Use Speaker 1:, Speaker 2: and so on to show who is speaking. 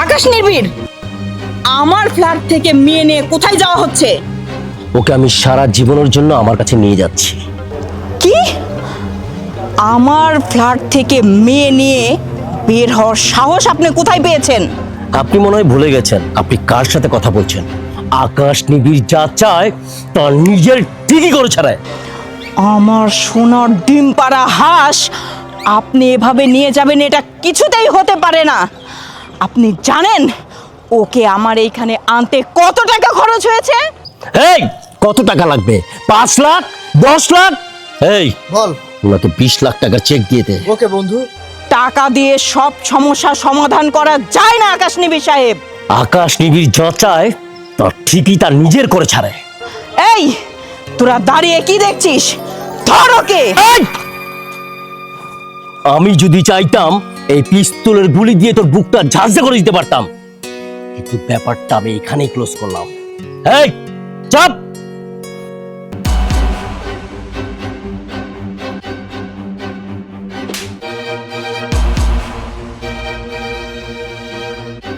Speaker 1: আকাশ নির্ভীর, আমার ফ্ল্যাট থেকে মেয়ে নিয়ে কোথায় যাওয়া হচ্ছে?
Speaker 2: ওকে আমি সারা জীবনের জন্য আমার কাছে নিয়ে যাচ্ছি।
Speaker 1: কি? আমার ফ্ল্যাট থেকে মেয়ে নিয়ে বের হওয়ার সাহস আপনি কোথায় পেয়েছেন?
Speaker 2: আপনি মনে হয় ভুলে গেছেন আপনি কার সাথে কথা বলছেন। আকাশ নিবিড় যা চায় তার নিজের ঠিকই করে ছাড়ায়।
Speaker 1: আমার সোনার ডিম পাড়া হাঁস আপনি এভাবে নিয়ে যাবেন, এটা কিছুতেই হতে পারে না। আপনি জানেন ওকে আমার এইখানে আনতে কত টাকা খরচ হয়েছে?
Speaker 2: এই কত টাকা লাগবে? 5 লাখ, 10 লাখ? এই
Speaker 3: বল।
Speaker 2: ওনাকে 20 লাখ টাকা চেক দিয়ে দে।
Speaker 3: ওকে বন্ধু।
Speaker 1: টাকা দিয়ে সব সমস্যা সমাধান করা যায় না আকাশ নিবিড় সাহেব।
Speaker 2: আকাশ নিবিড় যা চায় তার ঠিকই তার নিজের করে ছাড়ে।
Speaker 1: এই তোরা দাঁড়িয়ে কি দেখছিস? ধর ওকে।
Speaker 2: এই! আমি যদি চাইতাম এই পিস্তলের গুলি দিয়ে তোর বুকটা ঝাঁঝে করে দিতে পারতাম, কিন্তু ব্যাপারটা আমি এখানেই ক্লোজ করলাম। এই চাপ।